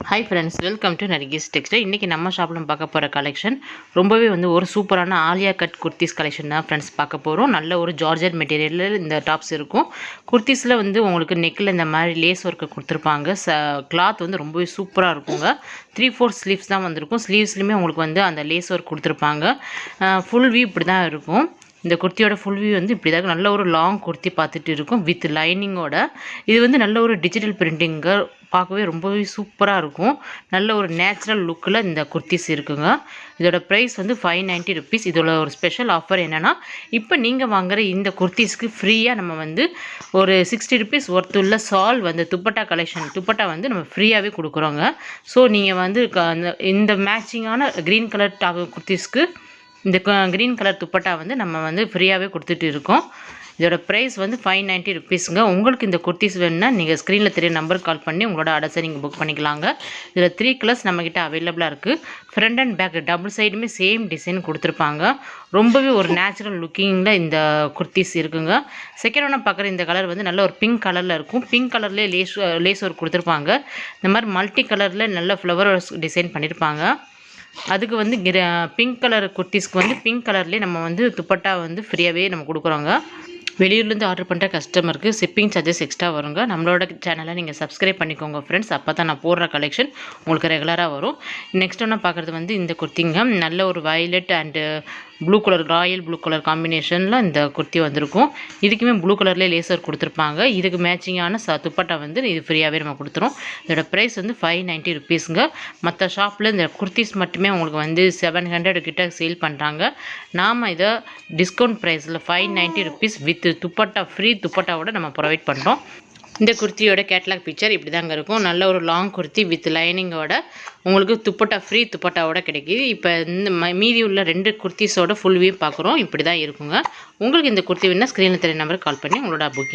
Hi friends, welcome to Nargis textile. இன்றைக்கி நம்ம ஷாப்பில் பார்க்க போகிற கலெக்ஷன் ரொம்பவே ஒரு சூப்பரான ஆலியா கட் குர்த்திஸ் கலெக்ஷன் தான் ஃப்ரெண்ட்ஸ் பார்க்க போகிறோம். நல்ல ஒரு ஜார்ஜெட் மெட்டீரியலில் இந்த டாப்ஸ் இருக்கும். குர்த்திஸில் உங்களுக்கு நெக்கில் இந்த மாதிரி லேஸ் ஒர்க்கு கொடுத்துருப்பாங்க. கிளாத் ரொம்பவே சூப்பராக இருக்குங்க. 3/4 ஸ்லீவ்ஸ் தான் வந்திருக்கும். ஸ்லீவ்ஸ்லையுமே உங்களுக்கு அந்த லேஸ் ஒர்க் கொடுத்துருப்பாங்க. ஃபுல் வியூ இப்படி தான் இருக்கும். இந்த குர்த்தியோட ஃபுல் வியூ இப்படி தான் நல்ல ஒரு லாங் குர்த்தி பார்த்துட்டு இருக்கும் வித் லைனிங்கோட. இது நல்ல ஒரு டிஜிட்டல் பிரிண்டிங்கு, பார்க்கவே ரொம்பவே சூப்பராக இருக்கும். நல்ல ஒரு நேச்சுரல் லுக்கில் இந்த குர்த்திஸ் இருக்குங்க. இதோட ப்ரைஸ் 590 ருபீஸ். இதோட ஒரு ஸ்பெஷல் ஆஃபர் என்னென்னா, இப்போ நீங்கள் வாங்குகிற இந்த குர்த்திஸ்க்கு ஃப்ரீயாக நம்ம ஒரு 60 ருபீஸ் ஒர்த்துள்ள சால் துப்பட்டா கலெக்ஷன் துப்பட்டா நம்ம ஃப்ரீயாகவே கொடுக்குறோங்க. ஸோ நீங்கள் இந்த மேட்சிங்கான க்ரீன் கலர் குர்த்திஸ்க்கு இந்த க்ரீன் கலர் துப்பட்டா நம்ம ஃப்ரீயாகவே கொடுத்துட்டு இருக்கோம். இதோட ப்ரைஸ் 590 ருபீஸுங்க. உங்களுக்கு இந்த குர்த்திஸ் வேணுன்னா நீங்கள் ஸ்க்ரீனில் தெரிய நம்பருக்கு கால் பண்ணி உங்களோட ஆர்டர்ஸை நீங்கள் புக் பண்ணிக்கலாங்க. இதில் 3 கலர்ஸ் நம்மக்கிட்ட அவைலபிளாக இருக்குது. ஃப்ரண்ட் அண்ட் பேக் டபுள் சைடுமே சேம் டிசைன் கொடுத்துருப்பாங்க. ரொம்பவே ஒரு நேச்சுரல் லுக்கிங்கில் இந்த குர்த்திஸ் இருக்குங்க. செகண்ட் ஒன்று பார்க்குற இந்த கலர் நல்ல ஒரு பிங்க் கலரில் இருக்கும். பிங்க் கலர்லேயே லேஸ் ஒர்க் கொடுத்துருப்பாங்க. இந்த மாதிரி மல்டி கலரில் நல்ல ஃப்ளவர் டிசைன் பண்ணியிருப்பாங்க. அதுக்கு பிங்க் கலர் குர்த்திஸ்க்கு பிங்க் கலர்லேயே நம்ம துப்பட்டா ஃப்ரீயாகவே நம்ம கொடுக்குறோங்க. வெளியூர்லேருந்து ஆர்டர் பண்ணுற கஸ்டமருக்கு ஷிப்பிங் சார்ஜஸ் எக்ஸ்ட்ரா வருங்க. நம்மளோட சேனலை நீங்கள் சப்ஸ்கிரைப் பண்ணிக்கோங்க ஃப்ரெண்ட்ஸ். அப்போ தான் நான் போடுற கலெக்ஷன் உங்களுக்கு ரெகுலராக வரும். நெக்ஸ்ட் ஒன்று பார்க்குறது இந்த குர்த்திங்க நல்ல ஒரு violet and blue colour, Royal blue colour காம்பினேஷனில் இந்த குர்த்தி வந்திருக்கும். இதுக்குமே ப்ளூ கலர்லேயே லேசர் கொடுத்துருப்பாங்க. இதுக்கு மேட்சிங்கான துப்பட்டா இது ஃப்ரீயாகவே நம்ம கொடுத்துரும். இதோட ப்ரைஸ் 590 ருபீஸுங்க. மற்ற ஷாப்பில் இந்த குர்த்திஸ் மட்டுமே உங்களுக்கு 700 கிட்ட சேல் பண்ணுறாங்க. நாம் இதை டிஸ்கவுண்ட் ப்ரைஸில் 590 ருபீஸ் வித் துப்பட்டா ஃப்ரீ துப்பட்டாவோட நம்ம ப்ரொவைட் பண்ணுறோம். இந்த குர்த்தியோட கேட்லாக் பிக்சர் இப்படி தாங்க இருக்கும். நல்ல ஒரு லாங் குர்த்தி வித் லைனிங்கோட உங்களுக்கு துப்பட்டா ஃப்ரீ துப்பட்டாவோட கிடைக்கிது. இப்போ இந்த மீதி உள்ள 2 குர்த்திஸோட ஃபுல் வியூ பார்க்குறோம். இப்படி தான் இருக்குங்க. உங்களுக்கு இந்த குர்த்தி வேணுன்னா ஸ்க்ரீனில் தெரிய நம்பருக்கு கால் பண்ணி உங்களோட புக்கிங்